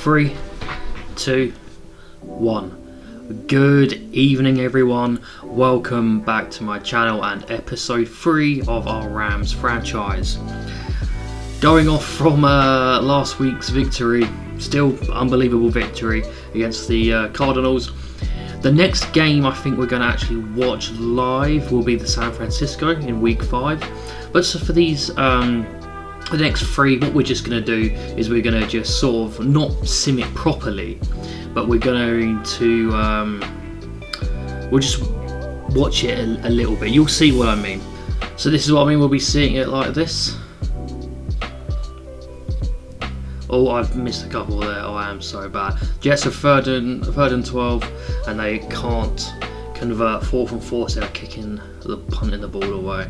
3, 2, 1. Good evening everyone, welcome back to my channel and episode 3 of our Rams franchise. Going off from last week's victory, still unbelievable victory against the Cardinals. The next game I think we're going to actually watch live will be the San Francisco in week 5. But so for these, the next 3, what we're just going to do is we're going to just sort of not sim it properly, but we're going to, we'll just watch it a little bit. You'll see what I mean. So this is what I mean, we'll be seeing it like this. Oh, I've missed a couple there. Oh, I am so bad. Jets are third and 12, and they can't convert 4th and 4, so they're punting the ball away.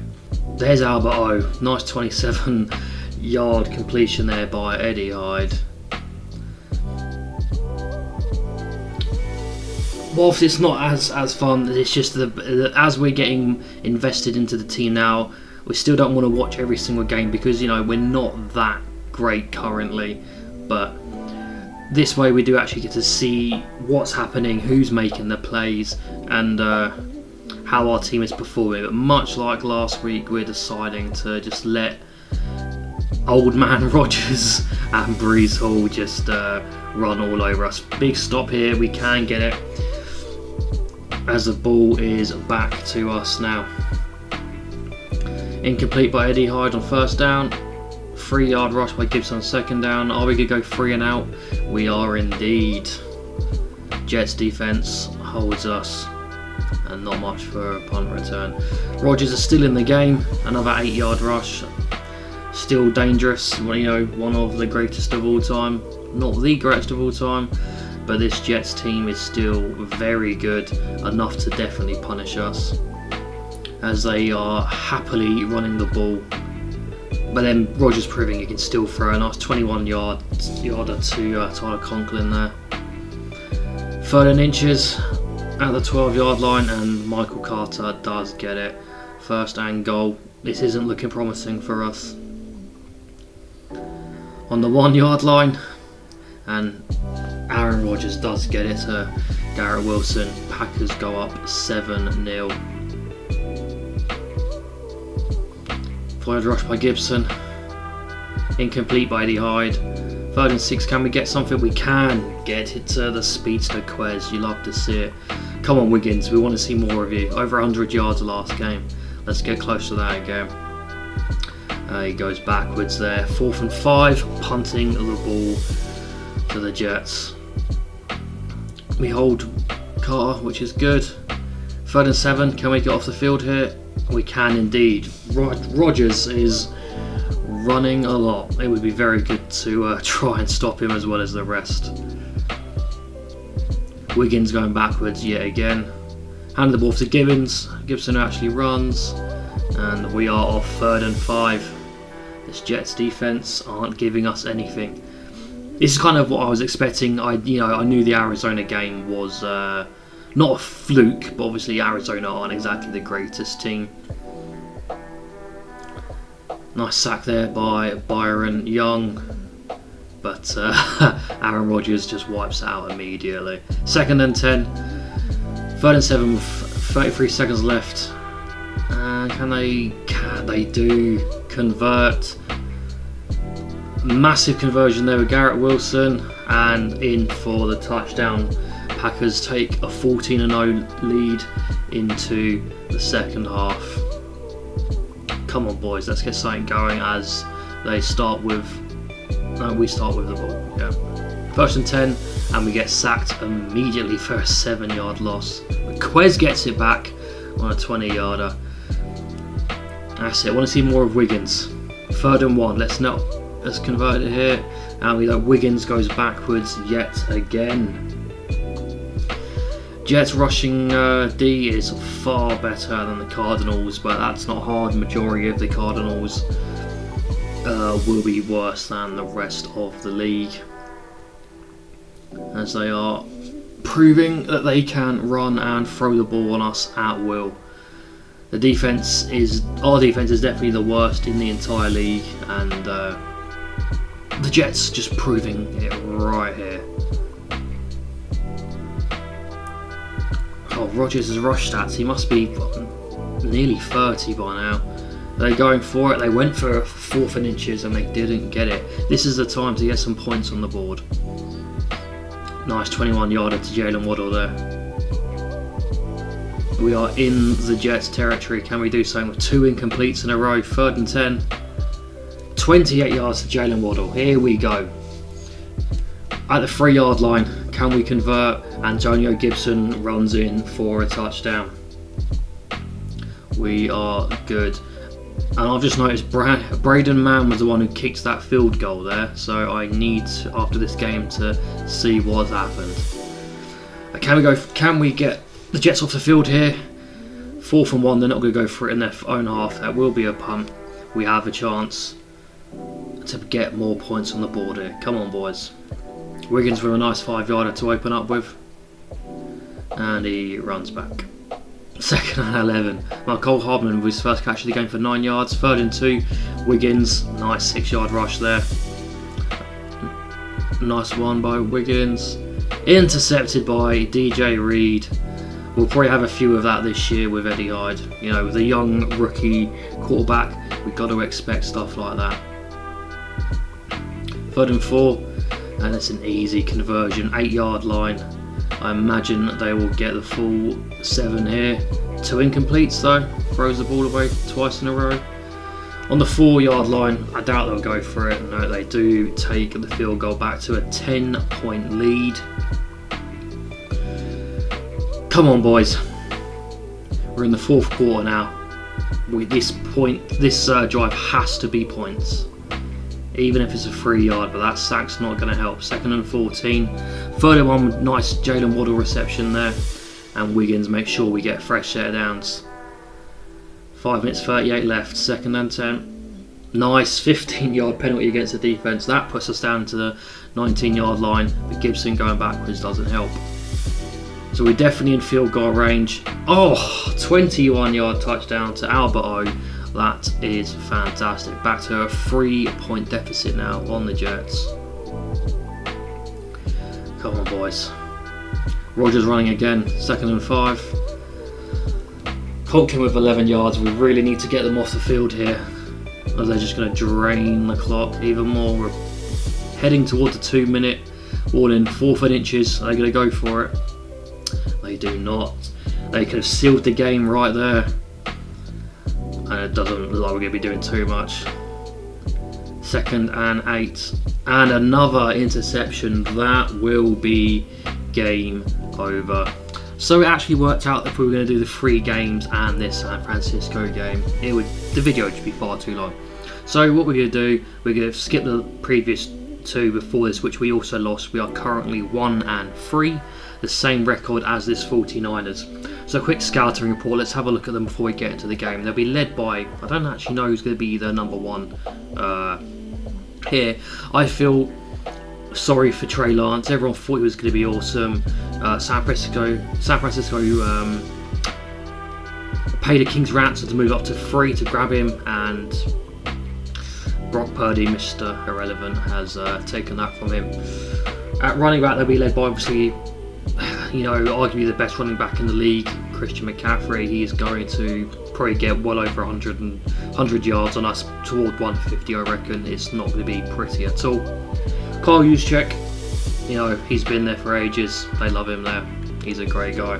There's Albert O. Nice 27-yard completion there by Eddie Hyde. Whilst it's not as fun, it's just as we're getting invested into the team now, we still don't want to watch every single game because, you know, we're not that great currently, but this way we do actually get to see what's happening, who's making the plays, and how our team is performing. But much like last week, we're deciding to just let old man Rodgers and Breece Hall just run all over us. Big stop here, we can get it as the ball is back to us now. Incomplete by Eddie Hyde on first down. 3-yard rush by Gibson on second down. Are we going to go 3 and out? We are indeed. Jets defense holds us, and not much for a punt return. Rodgers is still in the game. Another 8-yard rush. Still dangerous. You know, one of the greatest of all time. Not the greatest of all time, but this Jets team is still very good, enough to definitely punish us, as they are happily running the ball. But then Rodgers proving he can still throw a nice 21-yarder to Tyler Conklin there. 3rd and inches at the 12-yard line, and Michael Carter does get it. 1st and goal. This isn't looking promising for us. On the 1-yard line, and Aaron Rodgers does get it to Garrett Wilson. Packers go up 7-0. 4-yard rush by Gibson. Incomplete by Eddie Hyde. 3rd and 6. Can we get something? We can get it to the speedster Quez. You love to see it. Come on, Wiggins. We want to see more of you. Over 100 yards last game. Let's get close to that again. He goes backwards there. 4th and 5. Punting the ball to the Jets. We hold Carter, which is good. 3rd and 7. Can we get off the field here? We can indeed. Rodgers is running a lot. It would be very good to try and stop him as well as the rest. Wiggins going backwards yet again. Hand the ball to Gibbons. Gibson actually runs, and we are off 3rd and 5. This Jets defense aren't giving us anything. This is kind of what I was expecting. I knew the Arizona game was not a fluke, but obviously Arizona aren't exactly the greatest team. Nice sack there by Byron Young, but Aaron Rodgers just wipes it out immediately. 2nd and 10, 3rd and 7 with 33 seconds left. And can they do convert? Massive conversion there with Garrett Wilson, and in for the touchdown. Packers take a 14-0 lead into the second half. Come on, boys, let's get something going as we start with the ball. Yeah. 1st and 10, and we get sacked immediately for a 7-yard loss. Quez gets it back on a 20-yarder. That's it. I want to see more of Wiggins. 3rd and 1. Let's convert it here, and we got Wiggins goes backwards yet again. Jets rushing D is far better than the Cardinals, but that's not hard. Majority of the Cardinals will be worse than the rest of the league, as they are proving that they can run and throw the ball on us at will. Our defense is definitely the worst in the entire league, and The Jets just proving it right here. Oh, Rodgers' rush stats, he must be nearly 30 by now. They're going for it. They went for 4th and inches and they didn't get it. This is the time to get some points on the board. Nice 21-yarder to Jalen Waddle there. We are in the Jets territory. Can we do something with 2 incompletes in a row? 3rd and 10. 28 yards to Jalen Waddle. Here we go. At the 3-yard line, can we convert? Antonio Gibson runs in for a touchdown. We are good. And I've just noticed Braden Mann was the one who kicked that field goal there, so I need after this game to see what's happened. Can we get the Jets off the field here? 4th and 1, they're not going to go for it in their own half. That will be a punt. We have a chance to get more points on the board here. Come on, boys. Wiggins with a nice 5-yarder to open up with, and he runs back. 2nd and 11. Cole Hardman with his first catch of the game for 9 yards. 3rd and 2. Wiggins, nice 6-yard rush there. Nice one by Wiggins. Intercepted by DJ Reed. We'll probably have a few of that this year with Eddie Hyde. You know, with a young rookie quarterback, we've got to expect stuff like that. 3rd and 4. And it's an easy conversion. 8-yard line. I imagine they will get the full 7 here. 2 incompletes though. Throws the ball away twice in a row. On the 4-yard line, I doubt they'll go for it. No, they do take the field goal back to a 10-point lead. Come on, boys. We're in the 4th quarter now. This drive has to be points. Even if it's a 3-yard, but that sack's not going to help. 2nd and 14. 3rd and 1, nice Jalen Waddle reception there. And Wiggins make sure we get fresh set of downs. 5 minutes 38 left. 2nd and 10. Nice 15-yard penalty against the defence. That puts us down to the 19-yard line. But Gibson going backwards doesn't help. So we're definitely in field goal range. Oh, 21-yard touchdown to Albert O. That is fantastic. Back to a 3-point deficit now on the Jets. Come on, boys. Rodgers running again. 2nd and 5. Colkin with 11 yards. We really need to get them off the field here, as they're just going to drain the clock even more. We're heading towards the 2-minute. All in 4th and inches. Are they going to go for it? They do not. They could have sealed the game right there. And it doesn't look like we're going to be doing too much. 2nd and 8. And another interception. That will be game over. So it actually worked out if we were going to do the 3 games and this San Francisco game. The video would be far too long. So what we're going to do, we're going to skip the previous 2 before this, which we also lost. We are currently 1 and 3. The same record as this 49ers. So a quick scouting report, let's have a look at them before we get into the game. They'll be led by, I don't actually know who's going to be their number 1 here. I feel sorry for Trey Lance. Everyone thought he was going to be awesome. San Francisco paid a king's ransom to move up to 3 to grab him, and Brock Purdy, Mr. Irrelevant, has taken that from him. At running back, they'll be led by, obviously, arguably the best running back in the league, Christian McCaffrey. He's going to probably get well over 100 yards on us, toward 150, I reckon. It's not going to be pretty at all. Kyle Juszczyk, he's been there for ages. They love him there. He's a great guy.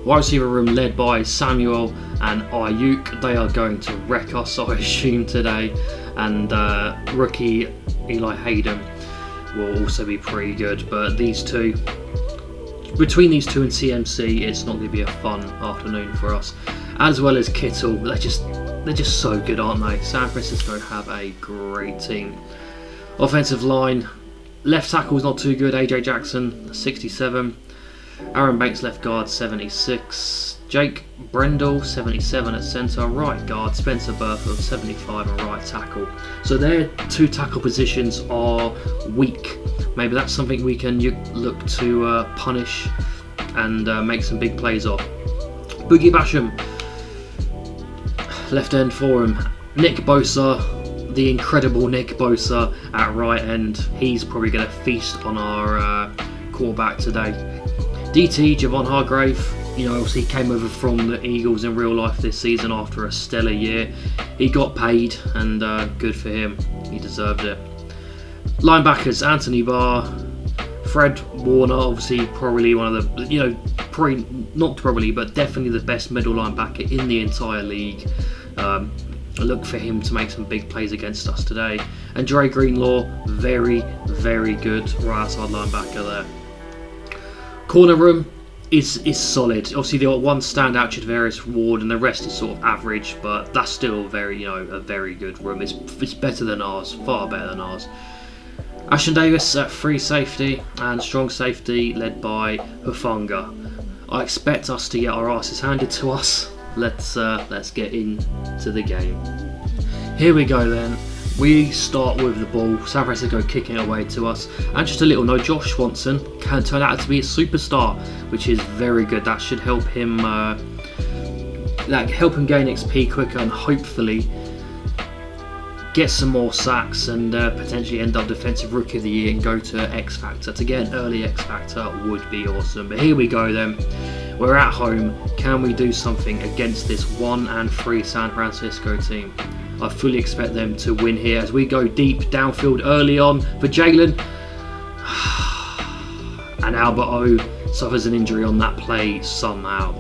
Wide receiver room led by Samuel and Ayuk. They are going to wreck us, I assume, today. And rookie Eli Hayden will also be pretty good. But between these two and CMC, it's not going to be a fun afternoon for us. As well as Kittle, they're just so good, aren't they? San Francisco have a great team. Offensive line, left tackle is not too good. AJ Jackson, 67. Aaron Banks, left guard, 76. Jake Brendel, 77 at centre. Right guard, Spencer Burford, 75, and right tackle. So their 2 tackle positions are weak. Maybe that's something we can look to punish and make some big plays off. Boogie Basham, left end for him. Nick Bosa, the incredible Nick Bosa at right end. He's probably going to feast on our quarterback today. DT, Javon Hargrave, obviously he came over from the Eagles in real life this season after a stellar year. He got paid, and good for him. He deserved it. Linebackers, Anthony Barr, Fred Warner, obviously probably one of the, but definitely the best middle linebacker in the entire league. Look for him to make some big plays against us today. And Dre Greenlaw, very, very good right outside linebacker there. Corner room is solid. Obviously they got one standout, Chadarius Ward, and the rest is sort of average, but that's still very, a very good room. It's better than ours, far better than ours. Ashton Davis at free safety and strong safety led by Hufanga. I expect us to get our asses handed to us. Let's get into the game. Here we go then. We start with the ball, San Francisco kicking it away to us. And just a little note, Josh Swanson can turn out to be a superstar, which is very good. That should help him gain XP quicker and hopefully get some more sacks and potentially end up Defensive Rookie of the Year and go to X Factor. To get an early X Factor would be awesome. But here we go then. We're at home. Can we do something against this 1-3 San Francisco team? I fully expect them to win here as we go deep downfield early on for Jalen. And Albert O suffers an injury on that play somehow.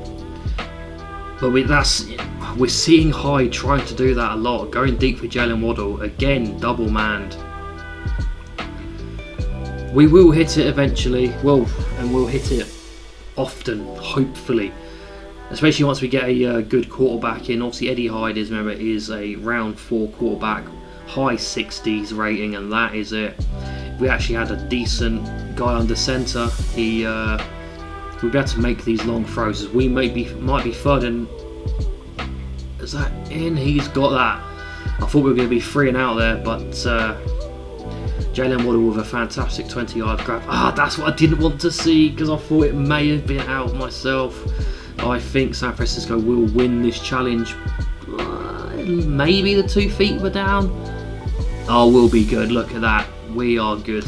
But we're seeing Hyde trying to do that a lot. Going deep for Jalen Waddle. Again, double manned. We will hit it eventually. And we'll hit it often, hopefully. Especially once we get a good quarterback in. Obviously Eddie Hyde is a round 4 quarterback, high 60s rating, and that is it. If we actually had a decent guy under centre, we'd be able to make these long throws. As we might be third and is that in? He's got that. I thought we were going to be 3 and out there, but Jalen Waddle with a fantastic 20-yard grab. That's what I didn't want to see because I thought it may have been out myself. I think San Francisco will win this challenge. Maybe the 2 feet were down. We'll be good. Look at that. We are good.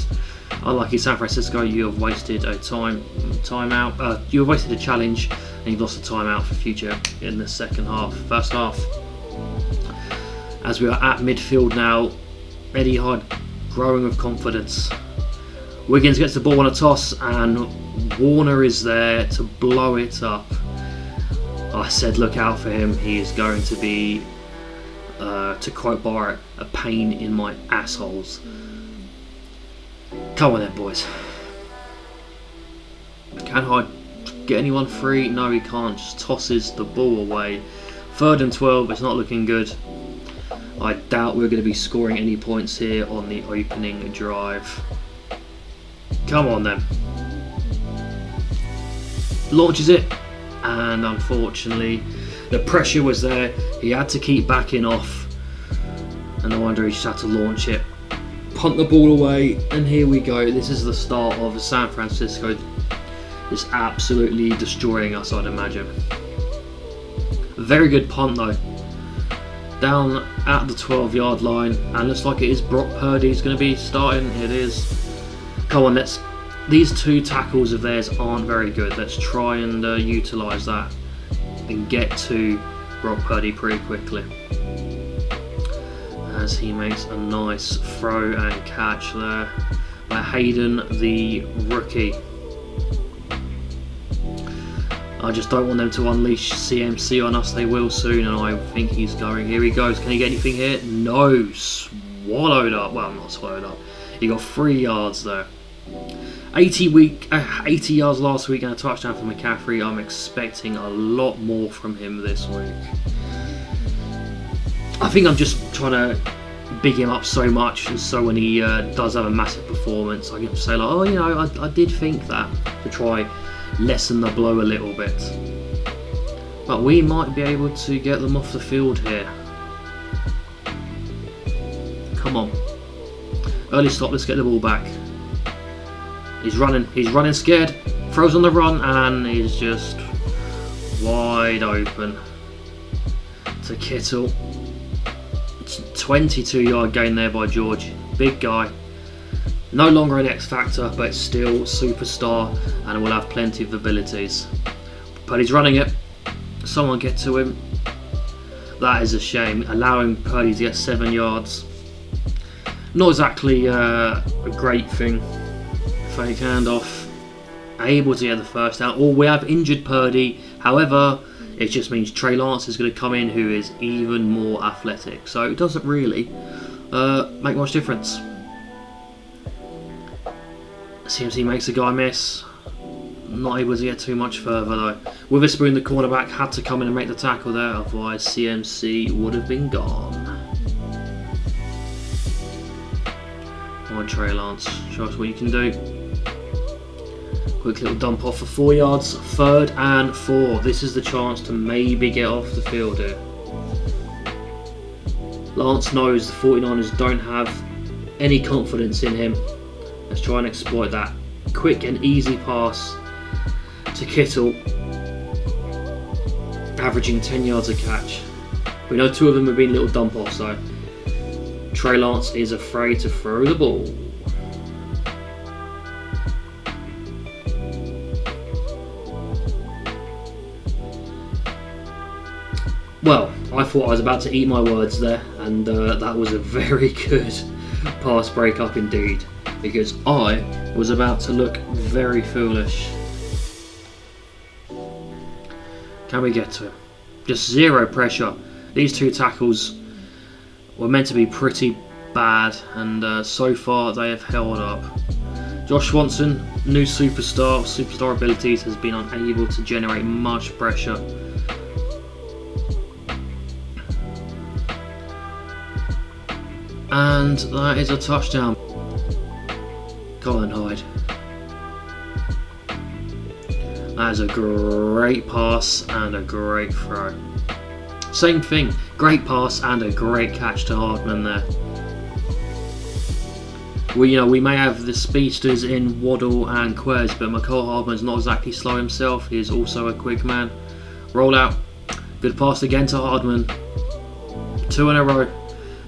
Unlucky San Francisco, you have wasted a timeout. You have wasted a challenge and you've lost a timeout for future in the first half. As we are at midfield now, Eddie Hyde growing with confidence. Wiggins gets the ball on a toss and Warner is there to blow it up. I said look out for him. He is going to be, to quote Barrett, a pain in my assholes. Come on then, boys. Can Hyde get anyone free? No, he can't. Just tosses the ball away. 3rd and 12. It's not looking good. I doubt we're going to be scoring any points here on the opening drive. Come on then. Launches it, and unfortunately the pressure was there. He had to keep backing off, and no wonder he just had to launch it. Punt the ball away, and here we go. This is the start of San Francisco just absolutely destroying us, I'd imagine. Very good punt though. Down at the 12-yard line, and looks like it is Brock Purdy's going to be starting. It is. Come on, these 2 tackles of theirs aren't very good. Let's try and utilise that and get to Brock Purdy pretty quickly. As he makes a nice throw and catch there by Hayden, the rookie. I just don't want them to unleash CMC on us. They will soon, and I think he's going. Here he goes. Can he get anything here? No. Swallowed up. Well, not swallowed up. He got 3 yards there. 80 yards last week and a touchdown for McCaffrey. I'm expecting a lot more from him this week. I think I'm just trying to big him up so much, and so when he does have a massive performance, I can say like, I did think that, to try lessen the blow a little bit. But we might be able to get them off the field here. Come on. Early stop, let's get the ball back. He's running scared, throws on the run, and he's just wide open to Kittle. 22-yard gain there by George. Big guy. No longer an X Factor, but still superstar and will have plenty of abilities. Purdy's running it. Someone get to him. That is a shame. Allowing Purdy to get 7 yards. Not exactly a great thing. Fake handoff. Able to get the first down. Or we have injured Purdy. However, it just means Trey Lance is going to come in, who is even more athletic. So it doesn't really make much difference. CMC makes a guy miss. Not able to get too much further though. Witherspoon, the cornerback, had to come in and make the tackle there, otherwise CMC would have been gone. Come on, Trey Lance, show us what you can do. Quick little dump off for 4 yards. 3rd and 4. This is the chance to maybe get off the field here. Lance knows the 49ers don't have any confidence in him. Let's try and exploit that. Quick and easy pass to Kittle, averaging 10 yards a catch. We know 2 of them have been little dump offs though. Trey Lance is afraid to throw the ball. Well, I thought I was about to eat my words there, and that was a very good pass break up indeed, because I was about to look very foolish. Can we get to him? Just 0 pressure. These 2 tackles were meant to be pretty bad, and so far they have held up. Josh Swanson, new superstar abilities, has been unable to generate much pressure. And that is a touchdown. Colin Hyde. That is a great pass and a great throw. Same thing, great pass and a great catch to Hardman there. We may have the speedsters in Waddle and Quez, but McCall Hardman's not exactly slow himself. He is also a quick man. Roll out. Good pass again to Hardman. 2 in a row.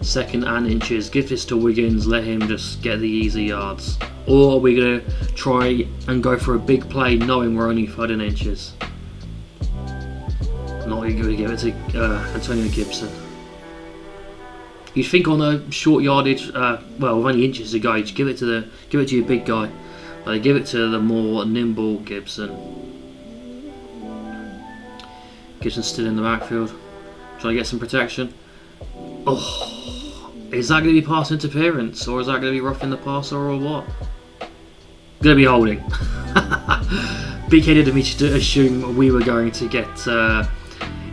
2nd and inches. Give this to Wiggins. Let him just get the easy yards. Or are we going to try and go for a big play knowing we're only 3rd and inches? Not going to give it to Antonio Gibson. You'd think on a short yardage, with only inches to go, you'd give it to your big guy, but they give it to the more nimble Gibson. Gibson's still in the backfield, trying to get some protection. Oh, is that going to be pass interference, or is that going to be roughing the passer, or what? Going to be holding. BK did me to assume we were going to get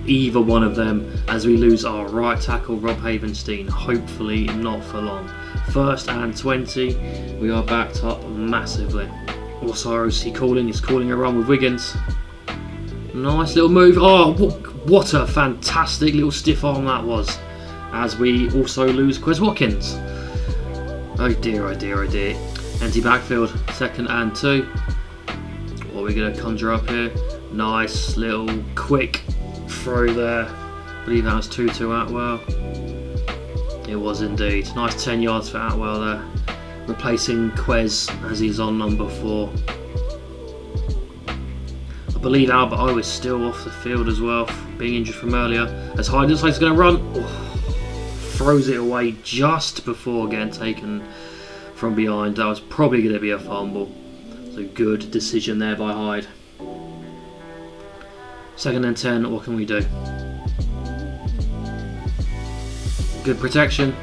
either one of them as we lose our right tackle Rob Havenstein. Hopefully not for long. 1st and 20. We are backed up massively. Osiris, he's calling a run with Wiggins. Nice little move. Oh, what a fantastic little stiff arm that was. As we also lose Quez Watkins. Oh dear, oh dear, oh dear. Empty backfield. 2nd and 2. What are we going to conjure up here? Nice little quick throw there. I believe that was to Atwell. It was indeed. Nice 10 yards for Atwell there. Replacing Quez as he's on number 4. I believe Albert O is still off the field as well, being injured from earlier. As Hyde looks like he's going to run. Oh, throws it away just before getting taken from behind. That was probably going to be a fumble. So good decision there by Hyde. 2nd and 10, what can we do? Good protection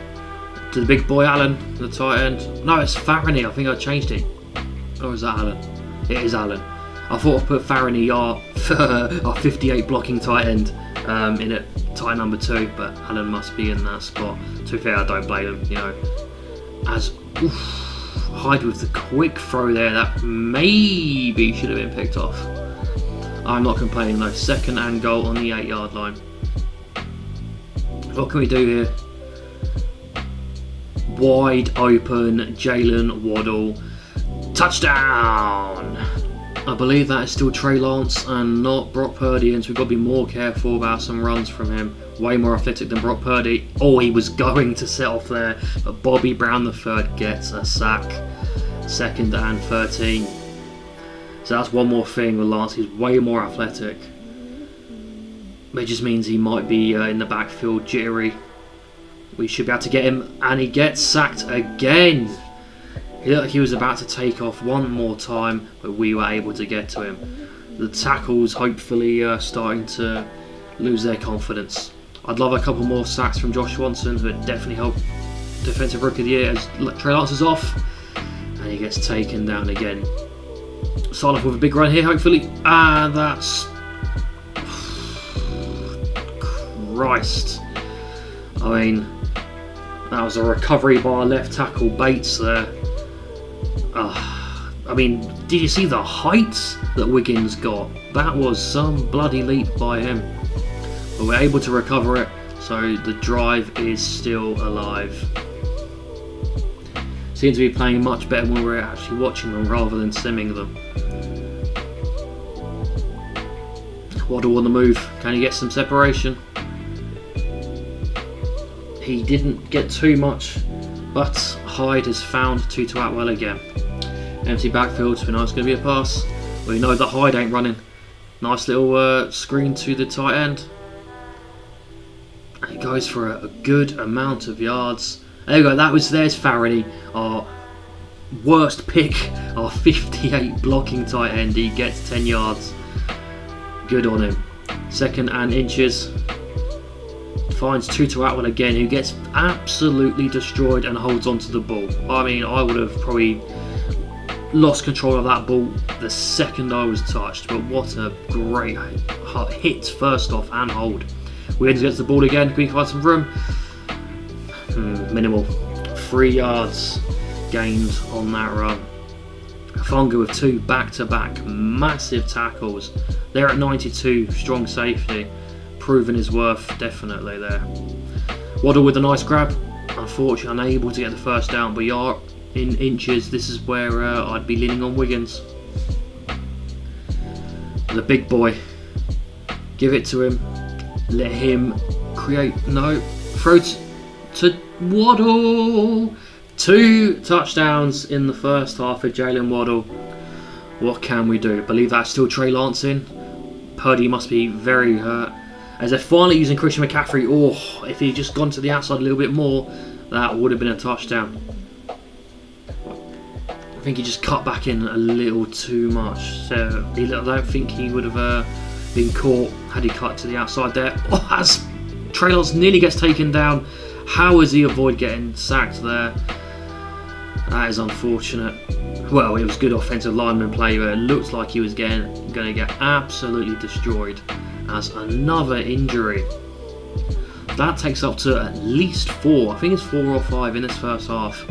to the big boy Allen, the tight end. No, it's Farrini, I think I changed it. Or is that Allen? It is Allen. I thought I put Farrini, our 58 blocking tight end, in at tight number 2, but Allen must be in that spot. To be fair, I don't blame him, As Hyde with the quick throw there, that maybe should have been picked off. I'm not complaining though. 2nd and goal on the 8-yard line. What can we do here? Wide open, Jalen Waddle. Touchdown! I believe that is still Trey Lance and not Brock Purdy, and so we've got to be more careful about some runs from him. way more athletic than Brock Purdy. Oh, he was going to set off there, but Bobby Brown the third gets a sack. 2nd and 13. So that's one more thing with Lance. He's way more athletic. It just means he might be in the backfield jittery. We should be able to get him, and he gets sacked again. He looked like he was about to take off one more time, but we were able to get to him. The tackles hopefully starting to lose their confidence. I'd love a couple more sacks from Josh Swanson, who would definitely help Defensive Rookie of the Year, as Trey Lance is off, and he gets taken down again. Start off with a big run here, hopefully, and that's... Christ. I mean, that was a recovery by our left tackle Bates there. I mean, did you see the heights that Wiggins got? That was some bloody leap by him. But we're able to recover it, so the drive is still alive. Seems to be playing much better when we're actually watching them rather than simming them. Waddle on the move. Can he get some separation? He didn't get too much, but Hyde has found Tutu Atwell again. Empty backfield, so we know it's going to be a pass. We know that Hyde ain't running. Nice little screen to the tight end. And it goes for a good amount of yards. There we go, there's Faraday, our worst pick, our 58 blocking tight end. He gets 10 yards. Good on him. 2nd and inches. Finds Tutu Atwell again, who gets absolutely destroyed and holds onto the ball. I mean, I would have probably lost control of that ball the second I was touched, but what a great hit first off and hold. Wiggins gets the ball again. Can we find some room? Minimal. 3 yards gained on that run. Fonga with 2 back-to-back massive tackles. They're at 92, strong safety. Proven his worth definitely there. Waddle with a nice grab. Unfortunately unable to get the first down, but we are in inches. This is where I'd be leaning on Wiggins. The big boy. Give it to him. Let him create. No. Throw to Waddle. 2 touchdowns in the first half of Jalen Waddle. What can we do? I believe that's still Trey Lance in. Purdy must be very hurt. As they're finally using Christian McCaffrey. Oh, if he'd just gone to the outside a little bit more, that would have been a touchdown. I think he just cut back in a little too much. So I don't think he would have been caught had he cut to the outside there. Oh, as Trey Lance nearly gets taken down. How does he avoid getting sacked there? That is unfortunate. Well, it was good offensive lineman play, but it looked like he was going to get absolutely destroyed. As another injury. That takes up to at least 4. I think it's 4 or 5 in this first half.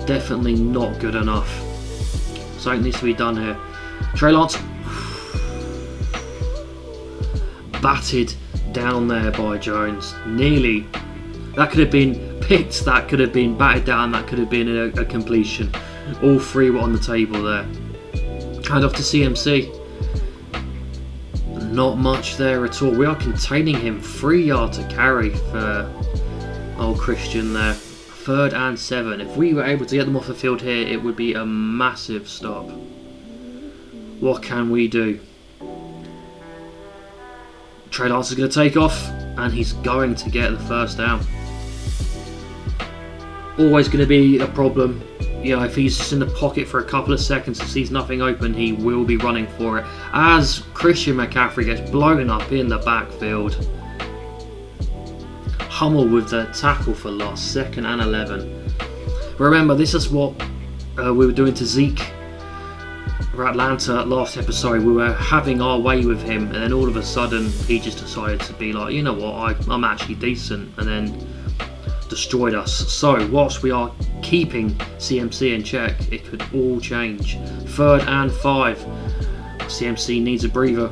Definitely not good enough. Something needs to be done here. Trey Lance batted down there by Jones. Nearly. That could have been picked. That could have been batted down. That could have been a completion. All 3 were on the table there. Hand off to CMC. Not much there at all. We are containing him. 3 yards to carry for old Christian there. 3rd and 7. If we were able to get them off the field here, it would be a massive stop. What can we do? Trey Lance is going to take off, and he's going to get the first down. Always going to be a problem. You know, if he's just in the pocket for a couple of seconds and sees nothing open, he will be running for it. As Christian McCaffrey gets blown up in the backfield. Hummel with the tackle for loss, 2nd and 11. Remember, this is what we were doing to Zeke for Atlanta last episode. We were having our way with him, and then all of a sudden he just decided to be like, you know what, I'm actually decent, and then destroyed us. So whilst we are keeping CMC in check, it could all change. 3rd and 5. CMC needs a breather.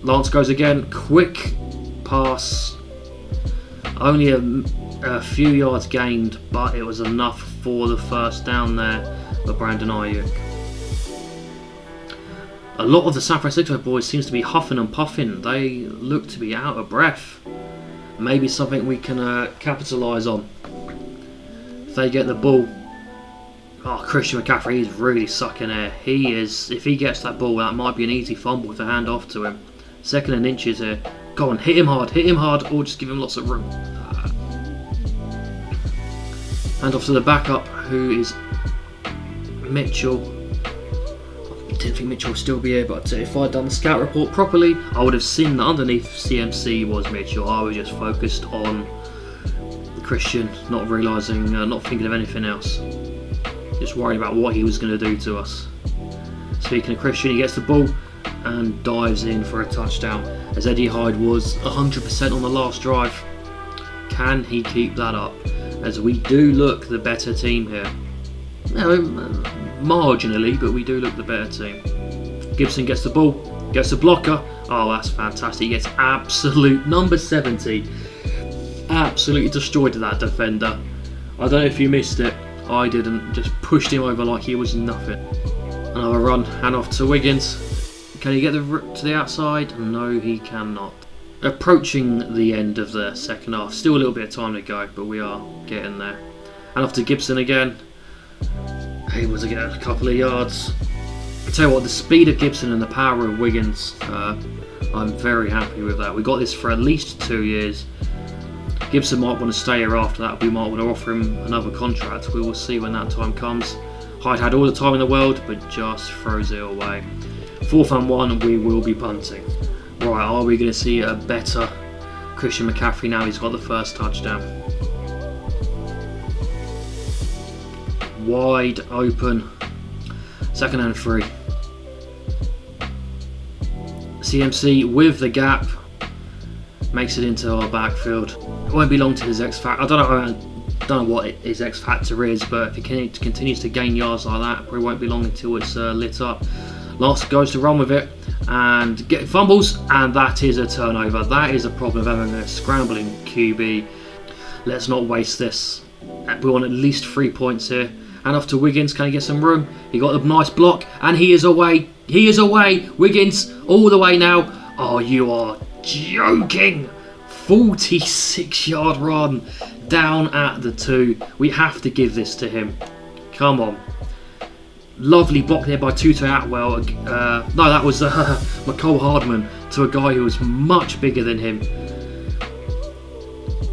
Lance goes again. Quick pass. Only a few yards gained, but it was enough for the first down there for Brandon Ayuk. A lot of the San Francisco boys seems to be huffing and puffing. They look to be out of breath. Maybe something we can capitalise on. If they get the ball. Oh, Christian McCaffrey, he's really sucking air. He is. If he gets that ball, that might be an easy fumble to hand off to him. 2nd and inches here. Go on, hit him hard, or just give him lots of room. Hand off to the backup, who is Mitchell. I didn't think Mitchell would still be here, but if I'd done the scout report properly, I would have seen that underneath CMC was Mitchell. I was just focused on Christian, not realising, not thinking of anything else. Just worried about what he was going to do to us. Speaking of Christian, he gets the ball and dives in for a touchdown, as Eddie Hyde was 100% on the last drive. Can he keep that up? As we do look the better team here. Marginally, but we do look the better team. Gibson gets the ball, gets the blocker. Oh, that's fantastic. He gets absolute number 70. Absolutely destroyed that defender. I don't know if you missed it. I didn't. Just pushed him over like he was nothing. Another run, hand off to Wiggins. Can he get to the outside? No, he cannot. Approaching the end of the second half. Still a little bit of time to go, but we are getting there. And off to Gibson again. Able to get a couple of yards. I tell you what, the speed of Gibson and the power of Wiggins, I'm very happy with that. We got this for at least 2 years. Gibson might want to stay here after that. We might want to offer him another contract. We will see when that time comes. Hyde had all the time in the world, but just throws it away. 4th and 1, we will be punting. Right, are we going to see a better Christian McCaffrey now he's got the first touchdown? Wide open. 2nd and 3. CMC with the gap. Makes it into our backfield. It won't be long to his X factor. I don't know what his X factor is, but if he continues to gain yards like that, it won't be long until it's lit up. Last goes to run with it and get fumbles, and that is a turnover. That is a problem of having a scrambling QB. Let's not waste this. We want at least 3 points here. And off to Wiggins. Can he get some room? He got a nice block, and he is away. He is away. Wiggins all the way now. Oh, you are joking. 46-yard run down at the 2. We have to give this to him. Come on. Lovely block there by Tutu Atwell. No, that was McCole Hardman to a guy who was much bigger than him.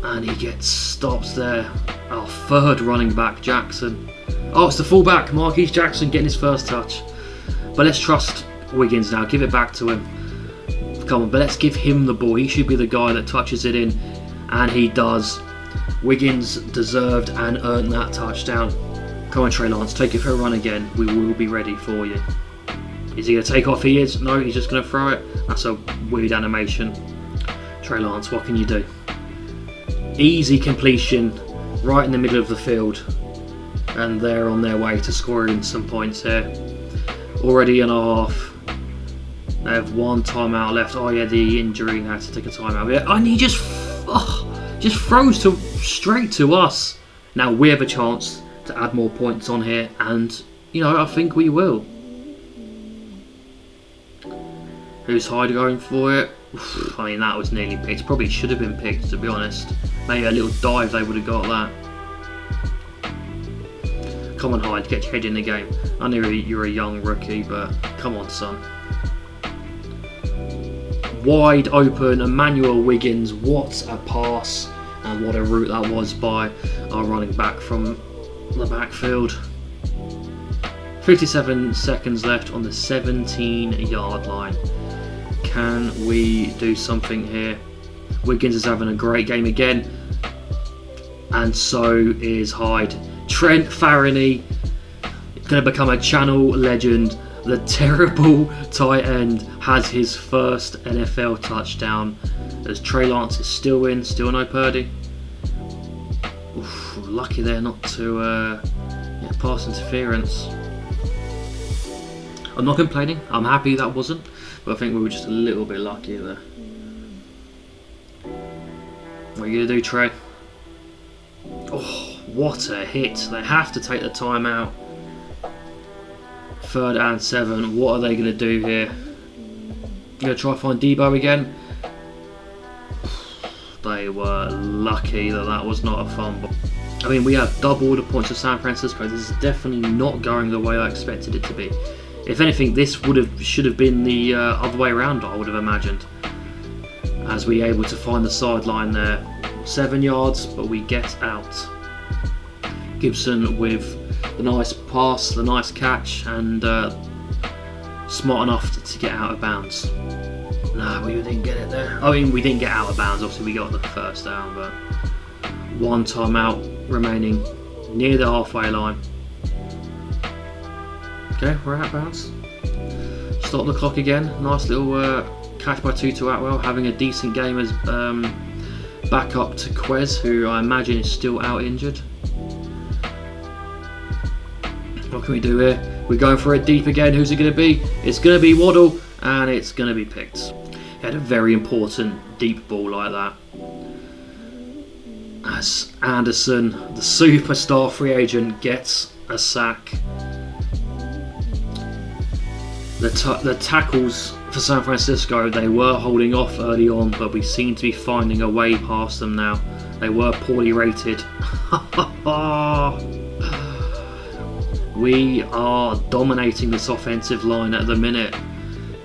And he gets stopped there. Our 3rd running back, Jackson. Oh, it's the fullback, Marquise Jackson, getting his first touch. But let's trust Wiggins now. Give it back to him. Come on, but let's give him the ball. He should be the guy that touches it in. And he does. Wiggins deserved and earned that touchdown. Come on, Trey Lance, take it for a run again. We will be ready for you. Is he going to take off? He is. No, he's just going to throw it. That's a weird animation. Trey Lance, what can you do? Easy completion right in the middle of the field. And they're on their way to scoring some points here. Already in a half. They have 1 timeout left. Oh yeah, the injury had to take a timeout. Yeah, and he just throws straight to us. Now we have a chance to add more points on here, and you know, I think we will. Who's Hyde going for it? I mean, that was nearly picked. Probably should have been picked, to be honest. Maybe a little dive, they would have got that. Come on, Hyde, get your head in the game. I know you're a young rookie, but come on, son. Wide open, Emmanuel Wiggins. What a pass, and what a route that was by our running back from the backfield. 57 seconds left on the 17-yard line. Can we do something here? Wiggins is having a great game again, and so is Hyde. Trent Farrany going to become a channel legend. The terrible tight end has his first NFL touchdown, as Trey Lance is still no Purdy. Oof, lucky there not to pass interference. I'm not complaining, I'm happy that wasn't, but I think we were just a little bit lucky there. What are you going to do, Trey? Oh, what a hit. They have to take the time out. 3rd and 7. What are they going to do here? Going to try to find Debo again. They were lucky that that was not a fumble. I mean, we have double the points of San Francisco. This is definitely not going the way I expected it to be. If anything, this should have been the other way around, I would have imagined. As we able to find the sideline there. 7 yards, but we get out. Gibson with the nice pass, the nice catch, and smart enough to get out of bounds. No, we didn't get it there. I mean, we didn't get out of bounds. Obviously, we got the 1st down, but 1 timeout remaining near the halfway line. Okay, we're out of bounds. Stop the clock again. Nice little catch by Tutu Atwell, having a decent game as backup to Quez, who I imagine is still out injured. What can we do here? We're going for it deep again. Who's it going to be? It's going to be Waddle, and it's going to be picked. He had a very important deep ball like that. As Anderson, the superstar free agent, gets a sack. The tackles for San Francisco, they were holding off early on, but we seem to be finding a way past them now. They were poorly rated. We are dominating this offensive line at the minute.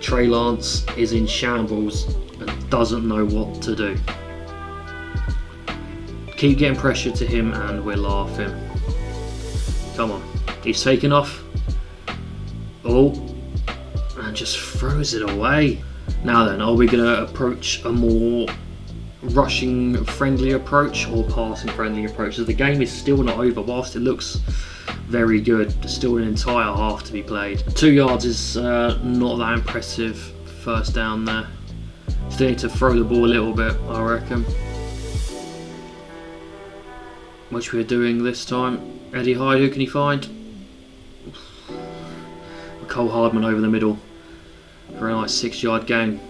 Trey Lance is in shambles and doesn't know what to do. Keep getting pressure to him and we're laughing. Come on, he's taken off. Oh, and just throws it away. Now then, are we going to approach a more rushing friendly approach or passing friendly approach? So the game is still not over. Whilst it looks very good, there's still an entire half to be played. 2 yards is not that impressive. 1st down there. Still need to throw the ball a little bit, I reckon. Which we're doing this time. Eddie Hyde, who can he find? Cole Hardman over the middle for a nice 6-yard gain.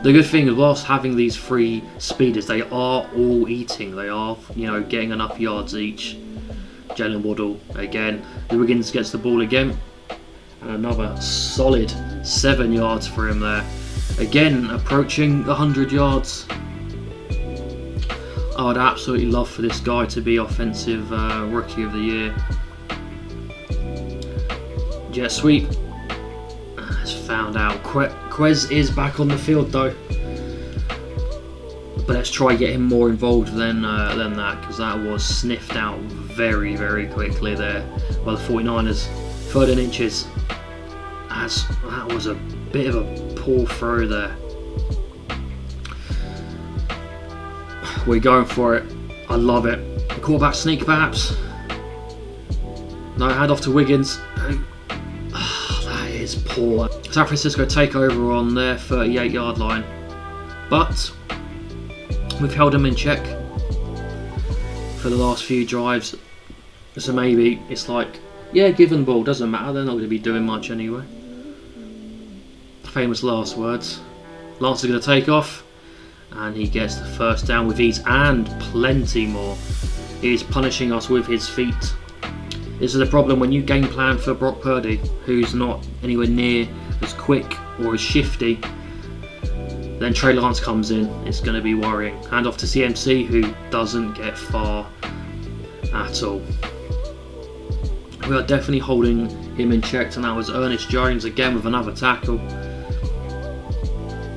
The good thing is, whilst having these 3 speeders, they are all eating. They are, getting enough yards each. Jalen Waddle again. Wiggins gets the ball again. And another solid 7 yards for him there. Again, approaching 100 yards. I would absolutely love for this guy to be offensive rookie of the year. Jet sweep. Has found out. Quez is back on the field though. But let's try and get him more involved than that, because that was sniffed out very, very quickly there by the 49ers. 3rd and inches. As that was a bit of a poor throw there. We're going for it. I love it. Quarterback sneak perhaps. No, hand off to Wiggins. That is poor. San Francisco take over on their 38-yard line. But we've held them in check for the last few drives. So maybe it's like, yeah, give them the ball. Doesn't matter. They're not going to be doing much anyway. Famous last words. Lance is going to take off. And he gets the 1st down with ease and plenty more. He is punishing us with his feet. This is the problem when you game plan for Brock Purdy, who's not anywhere near as quick or as shifty. Then Trey Lance comes in, it's going to be worrying. Hand off to CMC, who doesn't get far at all. We are definitely holding him in check, and that was Ernest Jones again with another tackle.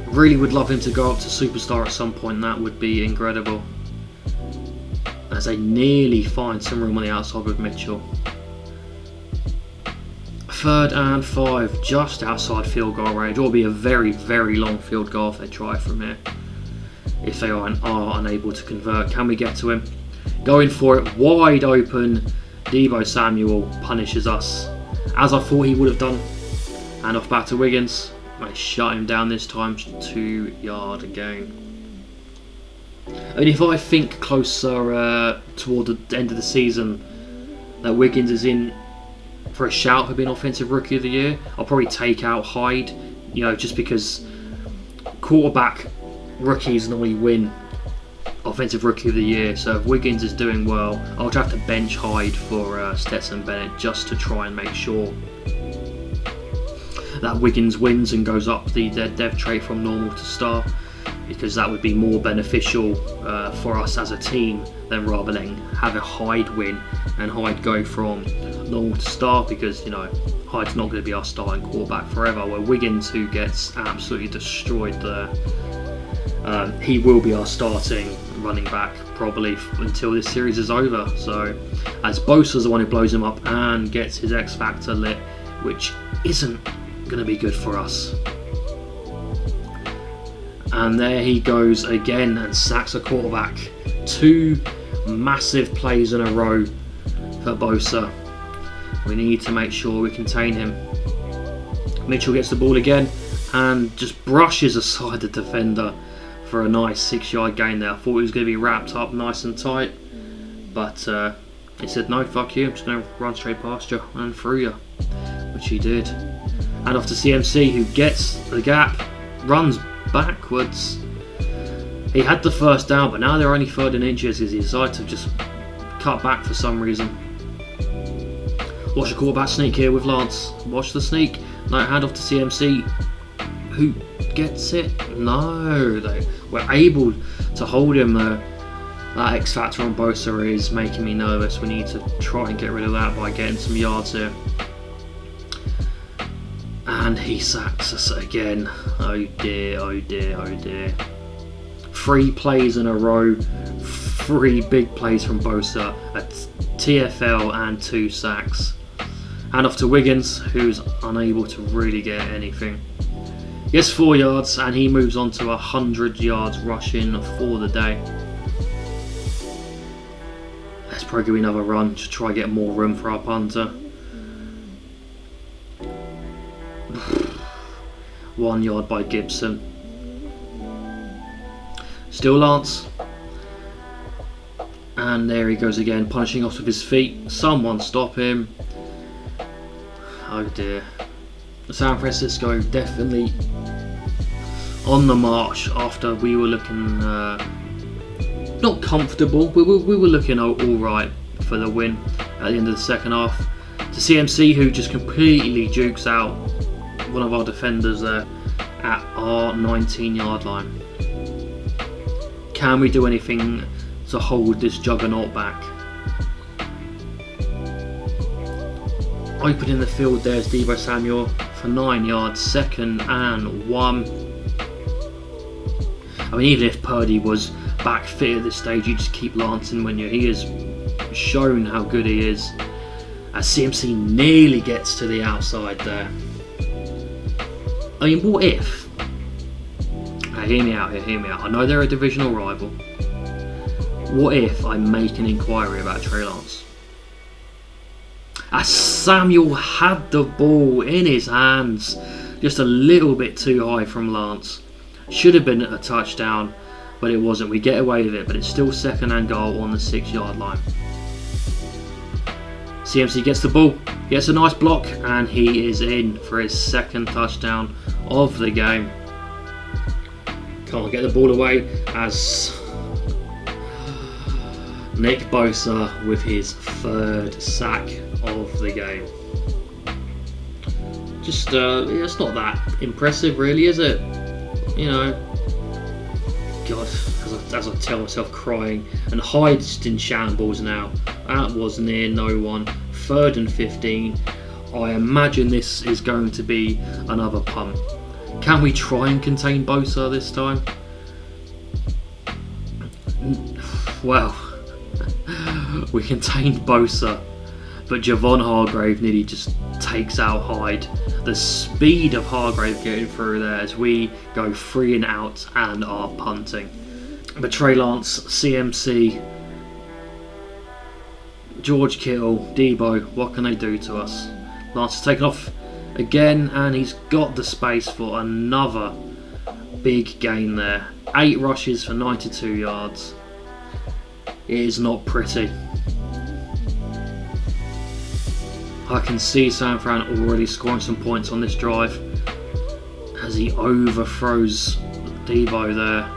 Really would love him to go up to superstar at some point. That would be incredible. As they nearly find some room on the outside with Mitchell. 3rd and 5, just outside field goal range. It will be a very, very long field goal if they try from here. If they are unable to convert. Can we get to him? Going for it, wide open. Debo Samuel punishes us, as I thought he would have done. And off back to Wiggins. I shut him down this time. 2-yard gain. I mean, if I think closer toward the end of the season that Wiggins is in for a shout for being Offensive Rookie of the Year, I'll probably take out Hyde, just because quarterback rookies normally win Offensive Rookie of the Year. So if Wiggins is doing well, I'll have to bench Hyde for Stetson Bennett just to try and make sure. that Wiggins wins and goes up the dev trait from normal to star, because that would be more beneficial for us as a team than rather than have a Hyde win and Hyde go from normal to star, because you know Hyde's not going to be our starting quarterback forever. Where Wiggins, who gets absolutely destroyed there, he will be our starting running back probably until this series is over. So as Bosa's the one who blows him up and gets his X Factor lit, which isn't going to be good for us. And there he goes again and sacks a quarterback. 2 massive plays in a row for Bosa. We need to make sure we contain him. Mitchell gets the ball again and just brushes aside the defender for a nice 6-yard gain there. I thought he was going to be wrapped up nice and tight, but he said, no, fuck you, I'm just going to run straight past you and through you, which he did. And off to CMC, who gets the gap, runs backwards. He had the first down, but now they're only 3rd and inches as he decided to just cut back for some reason. Watch the quarterback sneak here with Lance. Watch the sneak. No, hand off to CMC, who gets it. No, they were able to hold him though. That X Factor on Bosa is making me nervous. We need to try and get rid of that by getting some yards here. And he sacks us again. Oh dear, oh dear, oh dear. 3 plays in a row. 3 big plays from Bosa. A TFL and 2 sacks. And off to Wiggins, who's unable to really get anything. He gets 4 yards and he moves on to 100 yards rushing for the day. Let's probably give another run to try and get more room for our punter. 1 yard by Gibson. Still Lance. And there he goes again, punishing us with his feet. Someone stop him. Oh dear. San Francisco definitely on the march after we were looking not comfortable. We were looking alright for the win at the end of the second half. To CMC, who just completely jukes out one of our defenders there at our 19-yard line. Can we do anything to hold this juggernaut back? Open in the field there's Deebo Samuel for 9 yards, 2nd and 1. I mean, even if Purdy was back fit at this stage, you just keep lancing when he has shown how good he is. As CMC nearly gets to the outside there. I mean, what if? Hear me out here, hear me out. I know they're a divisional rival. What if I make an inquiry about Trey Lance? As Samuel had the ball in his hands, just a little bit too high from Lance. Should have been a touchdown, but it wasn't. We get away with it, but it's still 2nd and goal on the 6-yard line. CMC gets the ball, gets a nice block, and he is in for his 2nd touchdown of the game. Can't get the ball away as Nick Bosa with his 3rd sack of the game. Just, it's not that impressive really, is it? You know, God, as I tell myself crying, and Hyde's just in shambles now. That was near no one. 3rd and 15. I imagine this is going to be another punt. Can we try and contain Bosa this time? Well, we contained Bosa, but Javon Hargrave nearly just takes out Hyde. The speed of Hargrave getting through there as we go 3 and out and are punting. But Trey Lance, CMC, George Kittle, Deebo, what can they do to us? Lance has taken off again and he's got the space for another big gain there. 8 rushes for 92 yards. It is not pretty. I can see San Fran already scoring some points on this drive as he overthrows Deebo there.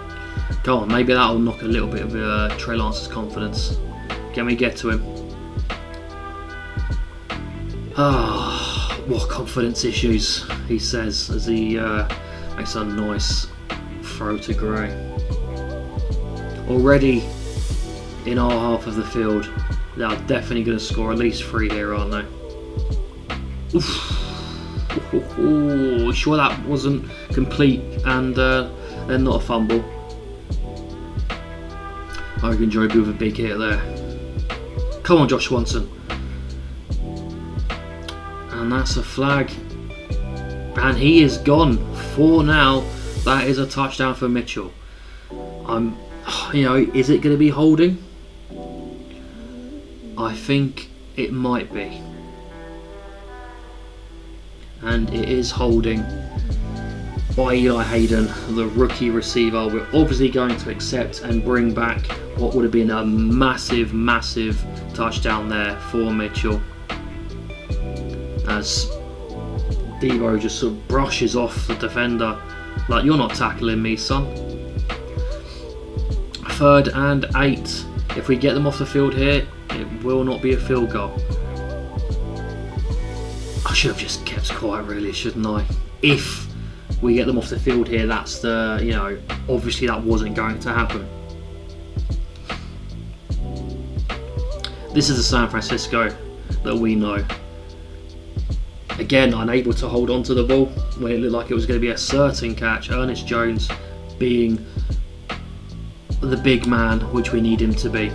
Go on, maybe that'll knock a little bit of Trey Lance's confidence. Can we get to him? What confidence issues, he says as he makes a nice throw to Gray. Already in our half of the field, they are definitely going to score at least 3 here, aren't they? Oof. Sure that wasn't complete and then not a fumble. I can enjoy with a big hit there. Come on, Josh Swanson. And that's a flag. And he is gone. 4 now. That is a touchdown for Mitchell. Is it going to be holding? I think it might be. And it is holding by Eli Hayden, the rookie receiver. We're obviously going to accept and bring back what would have been a massive, massive touchdown there for Mitchell. As Devo just sort of brushes off the defender, like, you're not tackling me, son. 3rd and 8. If we get them off the field here, it will not be a field goal. I should have just kept quiet, really, shouldn't I? If we get them off the field here, that's the, obviously that wasn't going to happen. This is the San Francisco that we know. Again, unable to hold on to the ball when it looked like it was going to be a certain catch. Ernest Jones being the big man, which we need him to be.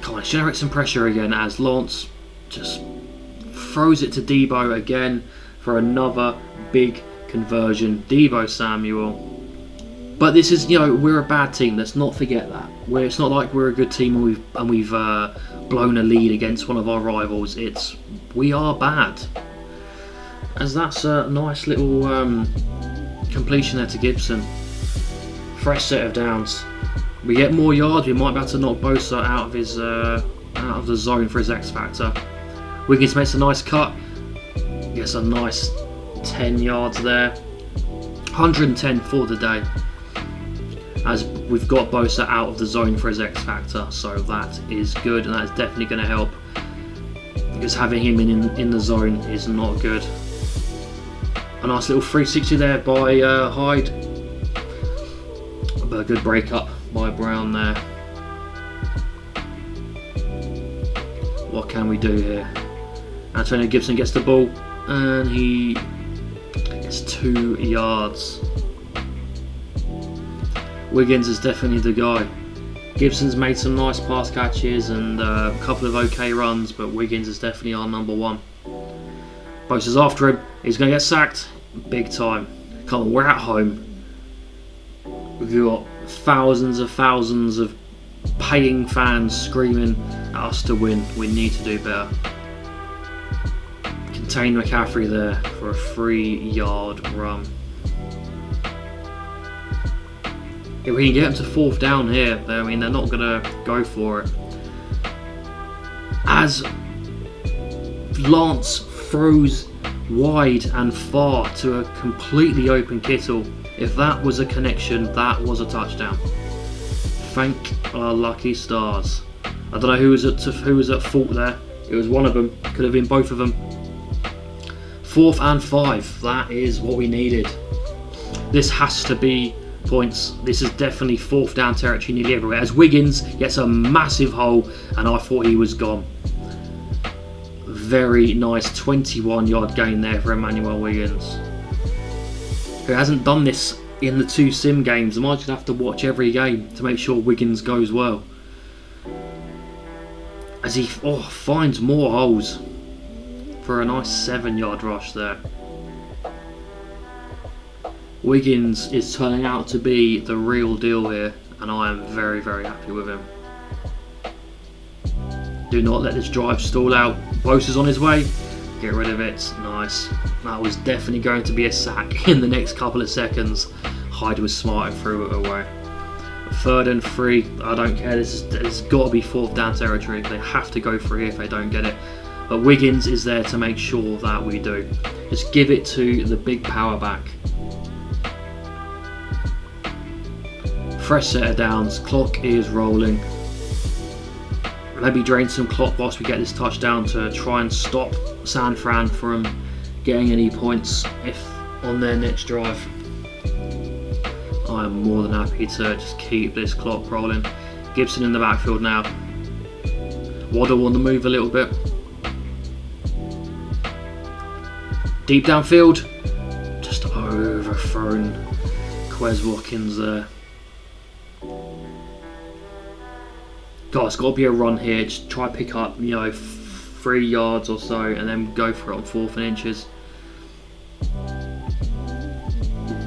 Come on, let's generate some pressure again as Lance just throws it to Deebo again for another big conversion. Deebo Samuel. But this is, we're a bad team. Let's not forget that. It's not like we're a good team and we've blown a lead against one of our rivals. We are bad. As that's a nice little completion there to Gibson. Fresh set of downs. We get more yards. We might be able to knock Bosa out of the zone for his X Factor. Wiggins makes a nice cut. Gets a nice 10 yards there. 110 for the day. As we've got Bosa out of the zone for his X Factor, so that is good, and that is definitely going to help, because having him in the zone is not good. A nice little 360 there by Hyde, but a good break up by Brown there. What can we do here? Antonio Gibson gets the ball and he gets 2 yards. Wiggins is definitely the guy. Gibson's made some nice pass catches and a couple of okay runs, but Wiggins is definitely our number 1. Bosa's after him. He's going to get sacked big time. Come on, we're at home. We've got thousands of paying fans screaming at us to win. We need to do better. Contain McCaffrey there for a 3-yard run. If we can get them to 4th down here, they're not going to go for it. As Lance throws wide and far to a completely open Kittle. If that was a connection, that was a touchdown. Thank our lucky stars. I don't know who was at fault there. It was one of them. Could have been both of them. 4th and 5. That is what we needed. This has to be points. This is definitely 4th down territory nearly everywhere. As Wiggins gets a massive hole, and I thought he was gone. Very nice 21-yard gain there for Emmanuel Wiggins, who hasn't done this in the 2 sim games. I might just have to watch every game to make sure Wiggins goes well. As he finds more holes for a nice 7-yard rush there. Wiggins is turning out to be the real deal here, and I am very, very happy with him. Do not let this drive stall out. Bosa's on his way. Get rid of it. Nice. That was definitely going to be a sack in the next couple of seconds. Hyde was smart and threw it away. 3rd and 3. I don't care. This has got to be 4th down territory. They have to go for it if they don't get it. But Wiggins is there to make sure that we do. Just give it to the big power back. Fresh set of downs. Clock is rolling. Maybe drain some clock whilst we get this touchdown to try and stop San Fran from getting any points if on their next drive. I'm more than happy to just keep this clock rolling. Gibson in the backfield now. Waddle on the move a little bit. Deep downfield. Just overthrown Quez Watkins there. God, it's got to be a run here. Just try to pick up, 3 yards or so and then go for it on 4th and inches.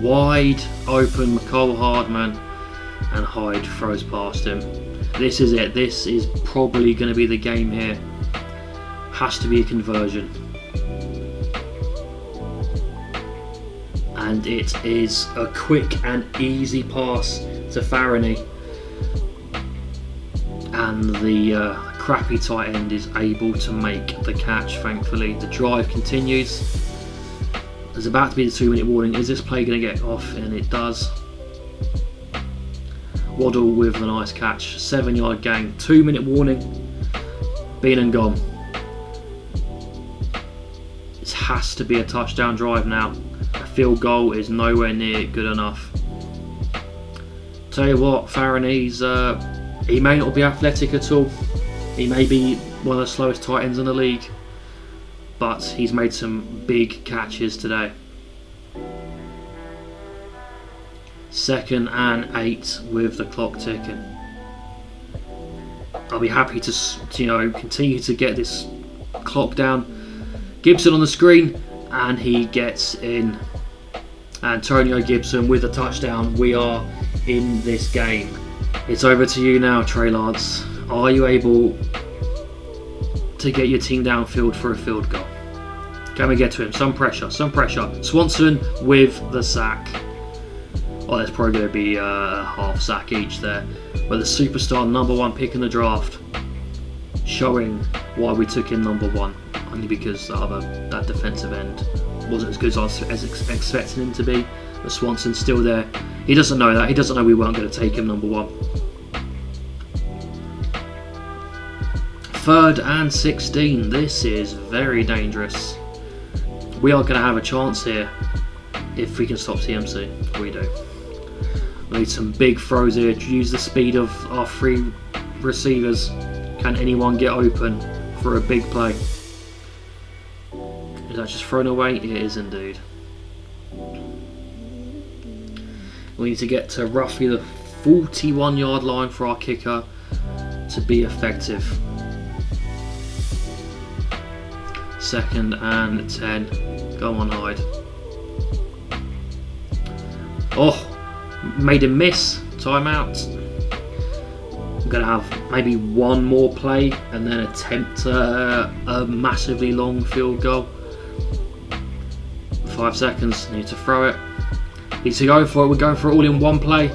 Wide open McCole Hardman, and Hyde throws past him. This is it. This is probably going to be the game here. Has to be a conversion. And it is a quick and easy pass to Farani. And the crappy tight end is able to make the catch, thankfully. The drive continues. There's about to be the 2-minute warning. Is this play going to get off? And it does. Waddle with a nice catch. 7-yard gain. 2-minute warning. Been and gone. This has to be a touchdown drive now. A field goal is nowhere near good enough. Tell you what, Farani's, he may not be athletic at all. He may be one of the slowest tight ends in the league. But he's made some big catches today. 2nd and 8 with the clock ticking. I'll be happy to continue to get this clock down. Gibson on the screen, and he gets in. Antonio Gibson with a touchdown. We are in this game. It's over to you now, Trey Lance. Are you able to get your team downfield for a field goal? Can we get to him? Some pressure, some pressure. Swanson with the sack. Oh, there's probably going to be a half sack each there. But the superstar #1 pick in the draft, showing why we took him #1. Only because that defensive end wasn't as good as I was expecting him to be. But Swanson's still there. He doesn't know that. He doesn't know we weren't going to take him #1. 3rd and 16. This is very dangerous. We are going to have a chance here if we can stop CMC. We do. We need some big throws here to use the speed of our 3 receivers. Can anyone get open for a big play? Is that just thrown away? It is indeed. We need to get to roughly the 41-yard line for our kicker to be effective. 2nd and 10. Go on, Hyde. Oh, made him miss. Timeout. I'm going to have maybe one more play and then attempt a massively long field goal. 5 seconds. Need to throw it. Need to go for it. We're going for it all in one play.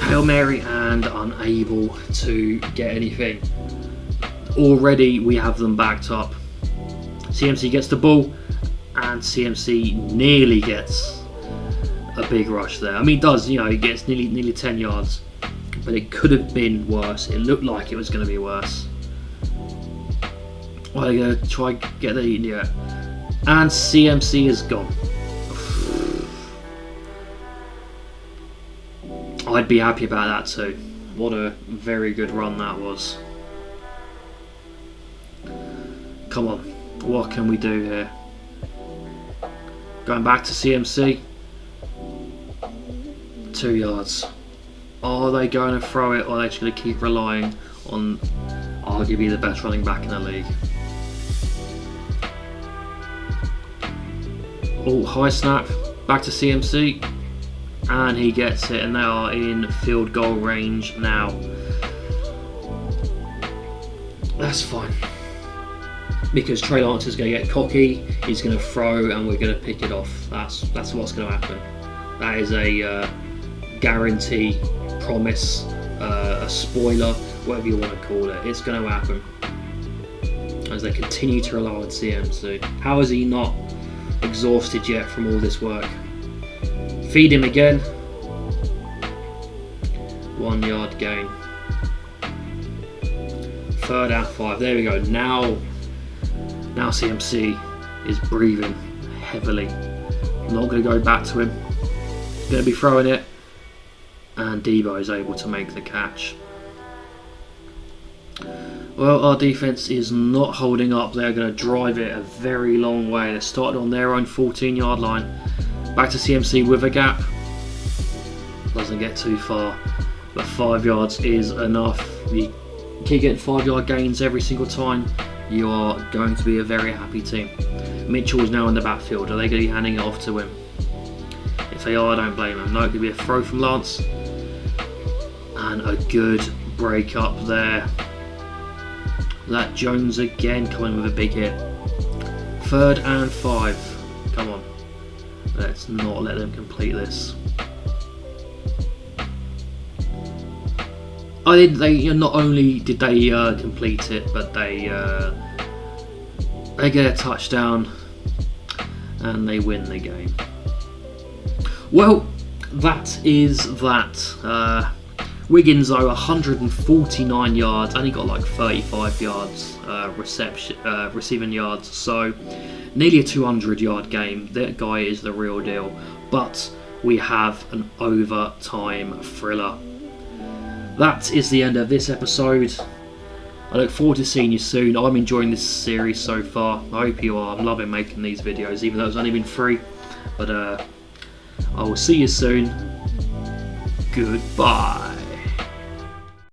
Hail Mary, and unable to get anything. Already we have them backed up. CMC gets the ball, and CMC nearly gets a big rush there. I mean, he does, he gets nearly 10 yards, but it could have been worse. It looked like it was going to be worse. Well, they're going to try get the and CMC is gone. I'd be happy about that too. What a very good run that was. Come on, what can we do here? Going back to CMC. 2 yards. Are they going to throw it, or are they just going to keep relying on arguably the best running back in the league? Oh, high snap. Back to CMC. And he gets it, and they are in field goal range now. That's fine. Because Trey Lance is going to get cocky, he's going to throw, and we're going to pick it off. That's what's going to happen. That is a guarantee, promise, a spoiler, whatever you want to call it. It's going to happen. As they continue to rely on CMC. How is he not exhausted yet from all this work? Feed him again. 1 yard gain. 3rd and 5. There we go. Now Now CMC is breathing heavily. Not going to go back to him. Going to be throwing it. And Debo is able to make the catch. Well, our defence is not holding up. They're going to drive it a very long way. They started on their own 14-yard line. Back to CMC with a gap. Doesn't get too far. But 5 yards is enough. You keep getting 5-yard gains every single time. You are going to be a very happy team. Mitchell is now in the backfield. Are they going to be handing it off to him? If they are, I don't blame them. No, it could be a throw from Lance. And a good break up there. That Jones again coming with a big hit. 3rd and 5. Come on. Let's not let them complete this. Not only did they complete it, but they get a touchdown and they win the game. Well, that is that. Wiggins, though, 149 yards, and he got like 35 yards receiving yards, so nearly a 200-yard game. That guy is the real deal. But we have an overtime thriller. That is the end of this episode. I look forward to seeing you soon. I'm enjoying this series so far. I hope you are. I'm loving making these videos, even though it's only been 3. But I will see you soon. Goodbye.